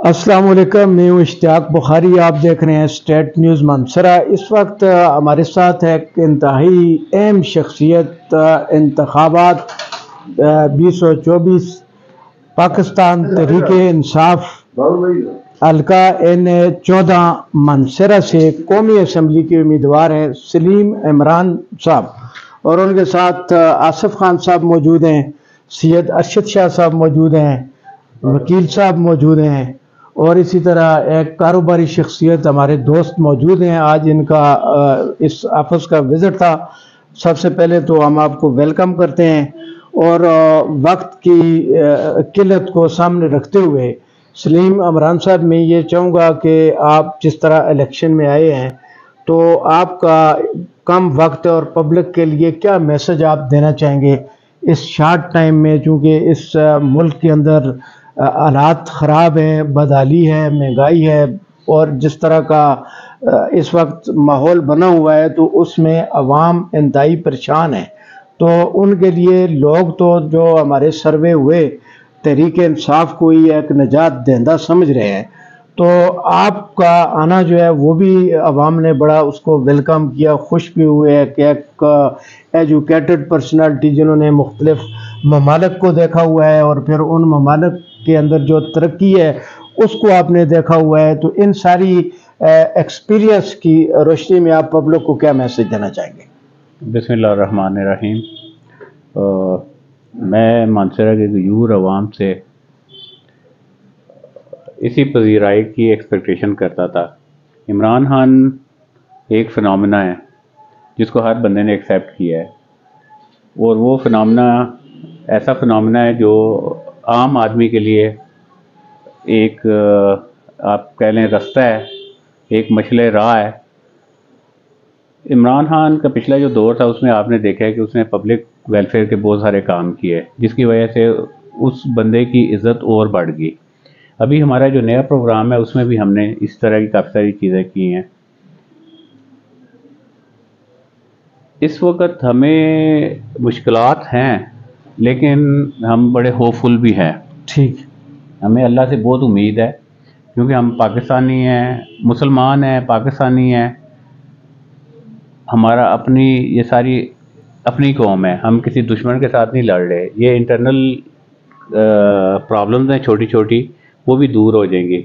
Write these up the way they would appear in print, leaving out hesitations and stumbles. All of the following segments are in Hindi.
अस्सलाम वालेकुम, मैं हूँ इश्तियाक बुखारी। आप देख रहे हैं स्टेट न्यूज़ मानसरा। इस वक्त हमारे साथ है एक इंतहाई अहम शख्सियत। इंतखाबात 2024 पाकिस्तान तहरीक इंसाफ हल्का N14 मानसरा से कौमी असम्बली के उम्मीदवार हैं सलीम इमरान साहब, और उनके साथ आसिफ खान साहब मौजूद हैं, सैयद अरशद शाह साहब मौजूद हैं, वकील साहब मौजूद हैं, और इसी तरह एक कारोबारी शख्सियत हमारे दोस्त मौजूद हैं। आज इनका इस ऑफिस का विज़िट था। सबसे पहले तो हम आपको वेलकम करते हैं, और वक्त की किल्लत को सामने रखते हुए सलीम इमरान साहब, मैं ये चाहूँगा कि आप जिस तरह इलेक्शन में आए हैं, तो आपका कम वक्त और पब्लिक के लिए क्या मैसेज आप देना चाहेंगे इस शॉर्ट टाइम में, चूँकि इस मुल्क के अंदर हालात ख़राब हैं, बदहाली है, महंगाई है, और जिस तरह का इस वक्त माहौल बना हुआ है, तो उसमें अवाम इंतहाई परेशान है। तो उनके लिए लोग तो जो हमारे सर्वे हुए तहरीक इंसाफ को ही एक निजात देंदा समझ रहे हैं, तो आपका आना जो है वो भी अवाम ने बड़ा उसको वेलकम किया, खुश भी हुए हैं कि एक एजुकेटेड पर्सनालिटी जिन्होंने मुख्तलिफ ममालिक को देखा हुआ है और फिर उन ममालिक के अंदर जो तरक्की है उसको आपने देखा हुआ है, तो इन सारी एक्सपीरियंस की रोशनी में आप पब्लिक को क्या मैसेज देना चाहेंगे? बिस्मिल्लाहिर्रहमानिर्रहीम। मैं मानसरा के गयूर अवाम से इसी पज़ीराई की एक्सपेक्टेशन करता था। इमरान खान एक फ़िनोमेना है जिसको हर बंदे ने एक्सेप्ट किया है, और वो फ़िनोमेना ऐसा फ़िनोमेना है जो आम आदमी के लिए एक आप कह लें रास्ता है, एक मशले राह है। इमरान खान का पिछला जो दौर था उसमें आपने देखा है कि उसने पब्लिक वेलफेयर के बहुत सारे काम किए, जिसकी वजह से उस बंदे की इज़्ज़त और बढ़ गई। अभी हमारा जो नया प्रोग्राम है उसमें भी हमने इस तरह की काफ़ी सारी चीज़ें की हैं। इस वक्त हमें मुश्किलात हैं, लेकिन हम बड़े होपफुल भी हैं। ठीक, हमें अल्लाह से बहुत उम्मीद है, क्योंकि हम पाकिस्तानी हैं, मुसलमान हैं, पाकिस्तानी हैं। हमारा अपनी ये सारी अपनी कौम है, हम किसी दुश्मन के साथ नहीं लड़ रहे। ये इंटरनल प्रॉब्लम्स हैं छोटी छोटी, वो भी दूर हो जाएंगी।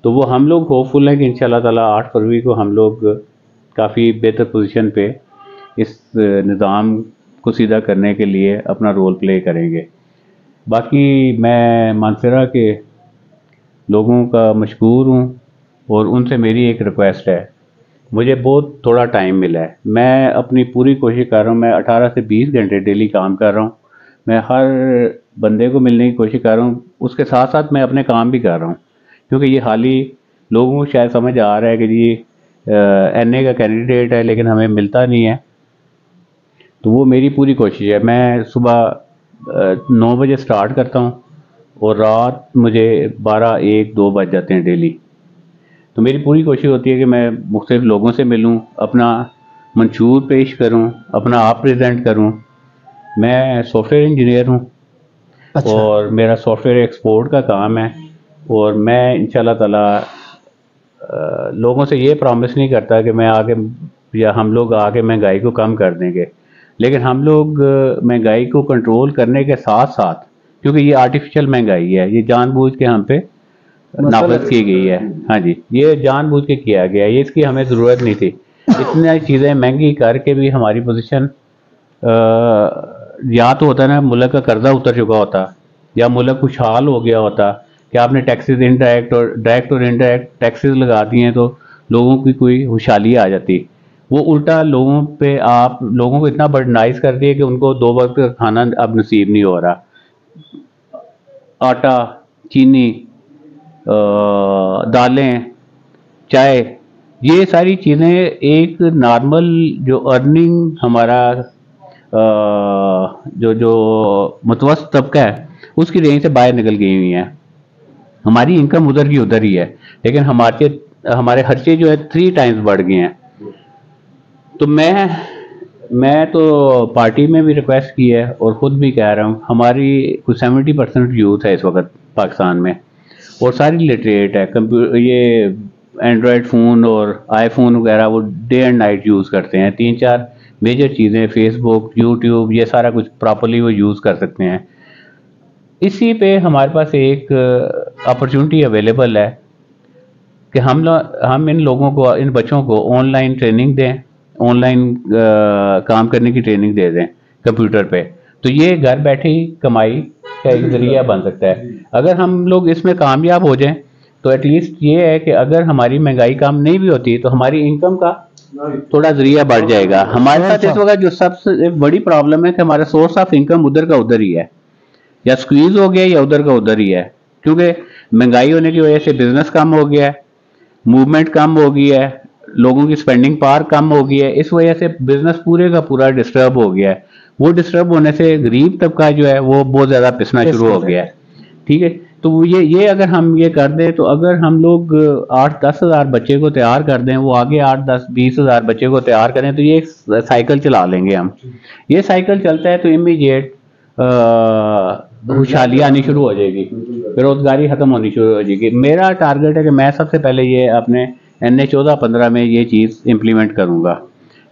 तो वो हम लोग होपफुल हैं कि इंशाल्लाह ताला 8 फरवरी को हम लोग काफ़ी बेहतर पोजीशन पे इस निज़ाम को सीधा करने के लिए अपना रोल प्ले करेंगे। बाकी मैं मानसरा के लोगों का मशकूर हूँ, और उनसे मेरी एक रिक्वेस्ट है। मुझे बहुत थोड़ा टाइम मिला है, मैं अपनी पूरी कोशिश कर रहा हूँ। मैं 18 से 20 घंटे डेली काम कर रहा हूँ। मैं हर बंदे को मिलने की कोशिश कर रहा हूँ, उसके साथ साथ मैं अपने काम भी कर रहा हूँ, क्योंकि ये हाल ही लोगों को शायद समझ आ रहा है कि जी NA का कैंडिडेट है लेकिन हमें मिलता नहीं है। तो वो मेरी पूरी कोशिश है। मैं सुबह 9 बजे स्टार्ट करता हूँ और रात मुझे 12, 1, 2 बज जाते हैं डेली। तो मेरी पूरी कोशिश होती है कि मैं मुख्तलिफ लोगों से मिलूं, अपना मंशूर पेश करूं, अपना आप प्रेजेंट करूं। मैं सॉफ्टवेयर इंजीनियर हूं। अच्छा। और मेरा सॉफ्टवेयर एक्सपोर्ट का काम है, और मैं इंशाल्लाह ताला लोगों से ये प्रॉमिस नहीं करता कि मैं आगे या हम लोग आगे महंगाई को कम कर देंगे, लेकिन हम लोग महंगाई को कंट्रोल करने के साथ साथ, क्योंकि ये आर्टिफिशियल महंगाई है, ये जानबूझ के हम पे नाफज की गई है। हाँ जी, ये जानबूझ के किया गया है, ये इसकी हमें ज़रूरत नहीं थी। इतनी चीज़ें महंगी करके भी हमारी पोजीशन या तो होता है ना, मुल्क का कर्जा उतर चुका होता, या मुल्क खुशहाल हो गया होता कि आपने टैक्सेस डायरेक्ट और इनडायरेक्ट टैक्सेस लगा दिए हैं तो लोगों की कोई खुशहाली आ जाती। वो उल्टा लोगों पे आप लोगों को इतना बर्डनाइज कर दिया कि उनको 2 वक्त का खाना अब नसीब नहीं हो रहा। आटा, चीनी, दालें, चाय, ये सारी चीज़ें एक नॉर्मल जो अर्निंग हमारा जो जो मुतवस्सित तबका है उसकी रेंज से बाहर निकल गई हुई है। हमारी इनकम उधर की उधर ही है, लेकिन हमारे खर्चे जो है 3 टाइम्स बढ़ गए हैं। तो मैं तो पार्टी में भी रिक्वेस्ट की है और ख़ुद भी कह रहा हूँ, हमारी कुछ 70% यूथ है इस वक्त पाकिस्तान में और सारी लिटरेट है। कंप्यूटर, ये एंड्रॉयड फ़ोन और आईफोन वगैरह वो डे एंड नाइट यूज़ करते हैं। 3-4 मेजर चीज़ें, फेसबुक, यूट्यूब, ये सारा कुछ प्रॉपरली वो यूज़ कर सकते हैं। इसी पे हमारे पास एक अपॉर्चुनिटी अवेलेबल है कि हम इन लोगों को, इन बच्चों को ऑनलाइन ट्रेनिंग दें, ऑनलाइन काम करने की ट्रेनिंग दे दें कंप्यूटर पे। तो ये घर बैठे ही कमाई का एक ज़रिया बन सकता है। अगर हम लोग इसमें कामयाब हो जाएं तो एटलीस्ट ये है कि अगर हमारी महंगाई कम नहीं भी होती तो हमारी इनकम का थोड़ा ज़रिया बढ़ जाएगा। हमारे साथ इस वक्त जो सबसे बड़ी प्रॉब्लम है कि हमारा सोर्स ऑफ इनकम उधर का उधर ही है, या स्क्वीज हो गया या उधर का उधर ही है, क्योंकि महंगाई होने की वजह से बिजनेस कम हो गया है, मूवमेंट कम हो गई है, लोगों की स्पेंडिंग पावर कम हो गई है। इस वजह से बिजनेस पूरे का पूरा डिस्टर्ब हो गया है। वो डिस्टर्ब होने से गरीब तबका जो है वो बहुत ज़्यादा पिसना शुरू हो गया है। ठीक है, तो ये अगर हम ये कर दें, तो अगर हम लोग 8-10 हज़ार बच्चे को तैयार कर दें, वो आगे 8-10-20 हज़ार बच्चे को तैयार करें, तो ये एक साइकिल चला लेंगे हम। ये साइकिल चलता है तो इमीडिएट खुशहाली आनी शुरू हो जाएगी, बेरोजगारी खत्म होनी शुरू हो जाएगी। मेरा टारगेट है कि मैं सबसे पहले ये अपने NA 14-15 में ये चीज़ इम्प्लीमेंट करूँगा।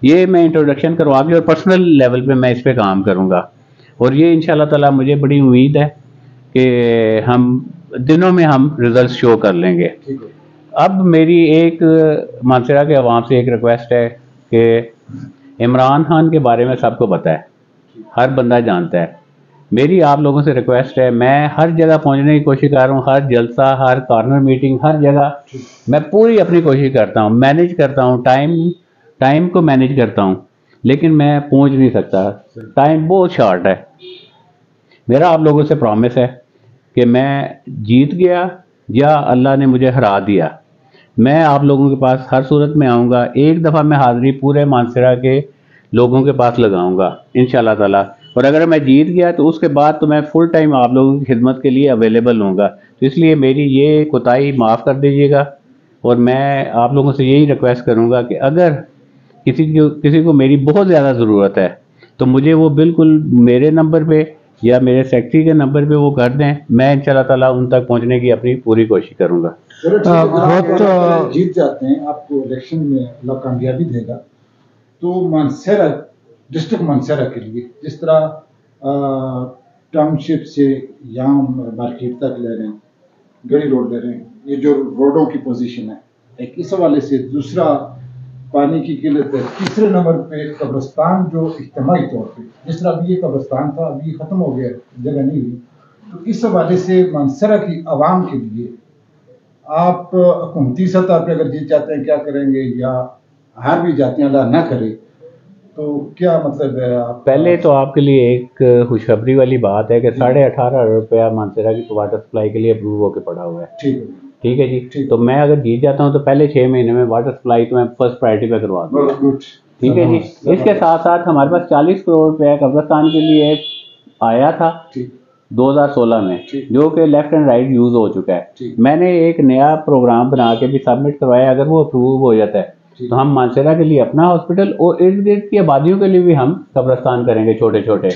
ये मैं इंट्रोडक्शन करवा के और पर्सनल लेवल पे मैं इस पे काम करूँगा, और ये इंशाल्लाह ताला मुझे बड़ी उम्मीद है कि हम दिनों में हम रिजल्ट शो कर लेंगे। अब मेरी एक मानसरा के अवाम से एक रिक्वेस्ट है कि इमरान खान के बारे में सबको पता है, हर बंदा जानता है। मेरी आप लोगों से रिक्वेस्ट है, मैं हर जगह पहुंचने की कोशिश कर रहा हूँ, हर जलसा, हर कॉर्नर मीटिंग, हर जगह मैं पूरी अपनी कोशिश करता हूँ, मैनेज करता हूँ, टाइम को मैनेज करता हूँ, लेकिन मैं पहुँच नहीं सकता, टाइम बहुत शॉर्ट है। मेरा आप लोगों से प्रॉमिस है कि मैं जीत गया या अल्लाह ने मुझे हरा दिया, मैं आप लोगों के पास हर सूरत में आऊँगा। एक दफ़ा मैं हाज़िरी पूरे मानसरा के लोगों के पास लगाऊँगा इंशाल्लाह ताला, और अगर मैं जीत गया तो उसके बाद तो मैं फुल टाइम आप लोगों की खिदमत के लिए अवेलेबल होऊंगा। तो इसलिए मेरी ये कोताही माफ़ कर दीजिएगा, और मैं आप लोगों से यही रिक्वेस्ट करूँगा कि अगर किसी को मेरी बहुत ज़्यादा ज़रूरत है तो मुझे वो बिल्कुल मेरे नंबर पे या मेरे सेक्रेटरी के नंबर पे वो कर दें। मैं इंशाल्लाह ताला उन तक पहुँचने की अपनी पूरी कोशिश करूँगा। बहुत जीत जाते हैं, आपको इलेक्शन में अल्लाह कामयाबी देगा, तो मानसरा डिस्ट्रिक्ट मानसरा के लिए जिस तरह टाउनशिप से यहाँ मार्केट तक ले रहे हैं, गड़ी रोड ले रहे हैं, ये जो रोडों की पोजीशन है एक, इस हवाले से दूसरा पानी की किल्लत है, तीसरे नंबर पे कब्रिस्तान जो इज्तिमाई तौर पे, जिस तरह अभी ये कब्रिस्तान था अभी ख़त्म हो गया, जगह नहीं हुई, तो इस हवाले से मानसरा की आवाम के लिए आप हुकूमती सतह पर अगर जीत जाते हैं क्या करेंगे, या हार भी जाते हैं अल्लाह ना करे तो क्या मतलब है? आप पहले तो आपके लिए एक खुशखबरी वाली बात है कि 18,500 रुपया मानसरा की वाटर सप्लाई के लिए अप्रूव होकर पड़ा हुआ है। ठीक है जी। तो मैं अगर जीत जाता हूं तो पहले 6 महीने में वाटर सप्लाई तो मैं फर्स्ट प्रायोरिटी पे करवा दूंगा। ठीक है जी। इसके साथ साथ हमारे पास 40 करोड़ रुपया कब्रिस्तान के लिए आया था 2016 में, जो कि लेफ्ट एंड राइट यूज हो चुका है। मैंने एक नया प्रोग्राम बना के भी सबमिट करवाया, अगर वो अप्रूव हो जाता है तो हम मानसरा के लिए अपना हॉस्पिटल और इर्द गिर्द की आबादियों के लिए भी हम कब्रिस्तान करेंगे छोटे छोटे।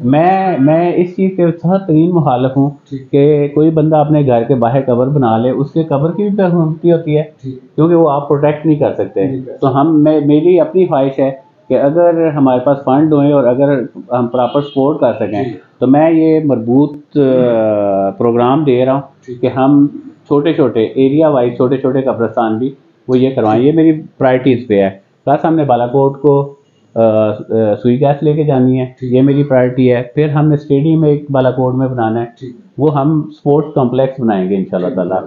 मैं इस चीज़ के सख्त तरीन मुखालिफ हूँ कि कोई बंदा अपने घर के बाहर कब्र बना ले, उसके कब्र की भी बेहुरमती होती है, क्योंकि वो आप प्रोटेक्ट नहीं कर सकते। तो मेरी अपनी ख्वाहिश है कि अगर हमारे पास फंड हों और अगर हम प्रॉपर सपोर्ट कर सकें तो मैं ये मरबूत प्रोग्राम दे रहा हूँ कि हम छोटे छोटे एरिया वाइज छोटे छोटे कब्रिस्तान भी वो ये करवाएं। ये मेरी प्रायोरिटीज़ पे है। प्लस हमने बालाकोट को सुई गैस लेके जानी है, ये मेरी प्रायोरिटी है। फिर हमने स्टेडियम एक बालाकोट में बनाना है, वो हम स्पोर्ट्स कॉम्प्लेक्स बनाएंगे इंशाल्लाह ताला।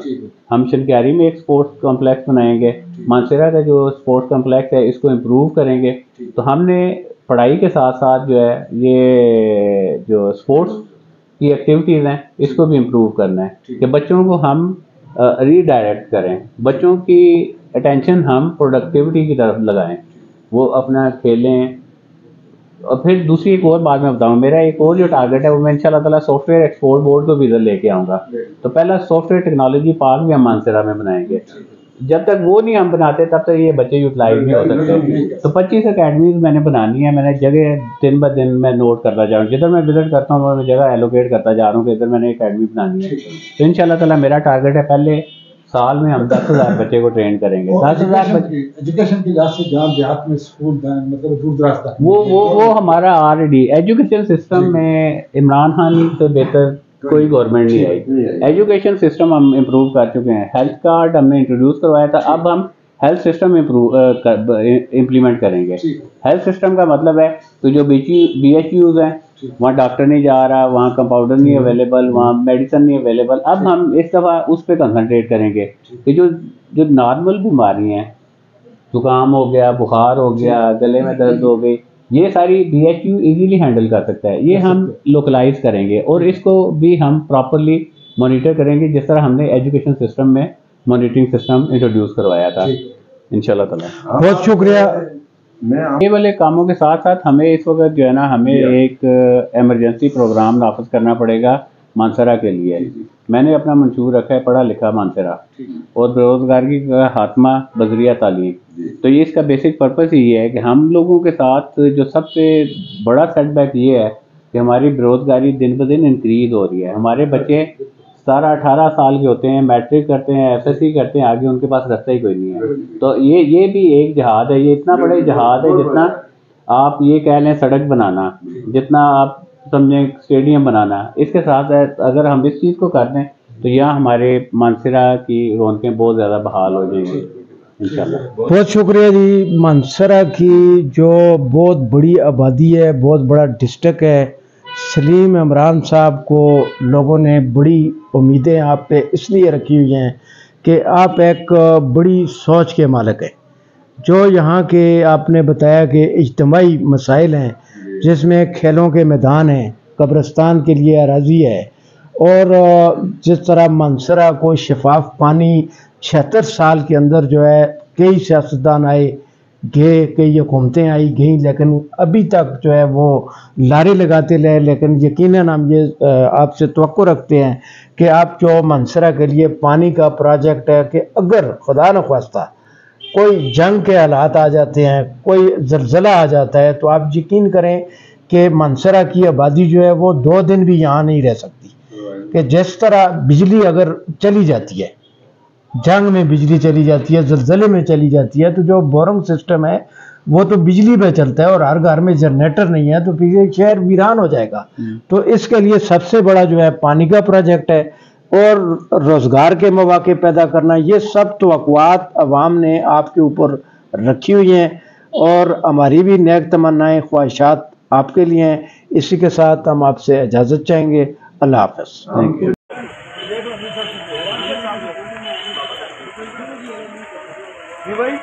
हम शनक्यारी में एक स्पोर्ट्स कॉम्प्लेक्स बनाएंगे, मानसरा का जो स्पोर्ट्स कॉम्प्लेक्स है इसको इम्प्रूव करेंगे। तो हमने पढ़ाई के साथ साथ जो है ये जो स्पोर्ट्स की एक्टिविटीज़ हैं इसको भी इम्प्रूव करना है कि बच्चों को हम रीडायरेक्ट करें, बच्चों की अटेंशन हम प्रोडक्टिविटी की तरफ लगाएं, वो अपना खेलें। और फिर दूसरी एक और बात मैं बताऊं, मेरा एक और जो टारगेट है वो मैं इंशाल्लाह ताला सॉफ्टवेयर एक्सपोर्ट बोर्ड को भी इधर लेके आऊँगा। तो पहला सॉफ्टवेयर टेक्नोलॉजी पार्क भी हम मानसरा में बनाएंगे। जब तक वो नहीं हम बनाते तब तक ये बच्चे यूटिलाइज नहीं हो सकते। तो 25 अकेडमीज मैंने बनानी है, मैंने जगह दिन ब दिन मैं नोट करता जा रहा हूँ, जिधर मैं विजिट करता हूँ मैं जगह एलोकेट करता जा रहा हूँ कि इधर मैंने अकेडमी बनानी है। तो इंशाल्लाह ताला मेरा टारगेट है पहले साल में हम 10,000 बच्चे को ट्रेन करेंगे। 10,000 एजुकेशन के लिहाज से जहाँ देहात में स्कूल मतलब दूर दराज तक वो हमारा ऑलरेडी एजुकेशन सिस्टम में इमरान खान से बेहतर कोई गवर्नमेंट नहीं आई। एजुकेशन सिस्टम हम इम्प्रूव कर चुके हैं, हेल्थ कार्ड हमने इंट्रोड्यूस करवाया था, अब हम हेल्थ सिस्टम इम्प्लीमेंट करेंगे। हेल्थ सिस्टम का मतलब है तो जो BHUs हैं वहाँ डॉक्टर नहीं जा रहा, वहाँ कंपाउंडर नहीं अवेलेबल, वहाँ मेडिसिन नहीं अवेलेबल। अब हम इस दफ़ा उस पर कंसंट्रेट करेंगे कि जो नॉर्मल बीमारी हैं, जुकाम हो गया, बुखार हो गया, गले में दर्द हो गई, ये सारी BHU इजीली हैंडल कर सकता है। ये हम लोकलाइज करेंगे और इसको भी हम प्रॉपरली मॉनिटर करेंगे जिस तरह हमने एजुकेशन सिस्टम में मॉनिटरिंग सिस्टम इंट्रोड्यूस करवाया था इंशाल्लाह ताला। बहुत शुक्रिया। ये वाले कामों के साथ साथ हमें इस वक्त जो है ना हमें एक इमरजेंसी प्रोग्राम नाफिज करना पड़ेगा मानसरा के लिए। मैंने अपना मंशूर रखा है पढ़ा लिखा मानसरा और बेरोजगारी का खात्मा बजरिया तालीम। तो ये इसका बेसिक पर्पस ही ये है कि हम लोगों के साथ जो सबसे बड़ा सेटबैक ये है कि हमारी बेरोजगारी दिन ब दिन इंक्रीज हो रही है। हमारे बच्चे 17-18 साल के होते हैं, मैट्रिक करते हैं, SSC करते हैं, आगे उनके पास रास्ता ही कोई नहीं है। तो ये भी एक जहाद है, ये इतना बड़ा जहाद है जितना आप ये कह लें सड़क बनाना, जितना आप समझें स्टेडियम बनाना। इसके साथ अगर हम इस चीज़ को कर दें तो यहाँ हमारे मानसरा की रौनकें बहुत ज़्यादा बहाल हो जाएंगी इंशाल्लाह। बहुत शुक्रिया जी। मानसरा की जो बहुत बड़ी आबादी है, बहुत बड़ा डिस्ट्रिक्ट है, सलीम इमरान साहब को लोगों ने बड़ी उम्मीदें आप पे इसलिए रखी हुई हैं कि आप एक बड़ी सोच के मालिक हैं। जो यहाँ के आपने बताया कि इज्तिमाई मसाइल हैं, जिसमें खेलों के मैदान हैं, कब्रिस्तान के लिए अराजी है, और जिस तरह मानसरा को शफाफ पानी 76 साल के अंदर जो है कई सियासतदान आए गए, कई हुकूमतें आई गई, लेकिन अभी तक जो है वो लारे लगाते रहे। लेकिन यकीनन हम ये आपसे तवक्को रखते हैं कि आप जो मानसरा के लिए पानी का प्रोजेक्ट है कि अगर खुदा न ख्वास्ता कोई जंग के हालात आ जाते हैं, कोई ज़लज़ला आ जाता है, तो आप यकीन करें कि मानसरा की आबादी जो है वो 2 दिन भी यहाँ नहीं रह सकती। कि जिस तरह बिजली अगर चली जाती है, जंग में बिजली चली जाती है, ज़लज़ले में चली जाती है, तो जो बोरिंग सिस्टम है वो तो बिजली पे चलता है और हर घर में जनरेटर नहीं है, तो फिर शहर वीरान हो जाएगा। तो इसके लिए सबसे बड़ा जो है पानी का प्रोजेक्ट है और रोज़गार के मौके पैदा करना। ये सब तवक्कुआत अवाम ने आपके ऊपर रखी हुई हैं और हमारी भी नेक तमन्नाएँ ख्वाहिशात आपके लिए हैं। इसी के साथ हम आपसे इजाज़त चाहेंगे। अल्लाह हाफ़िज़। Thank you. भाई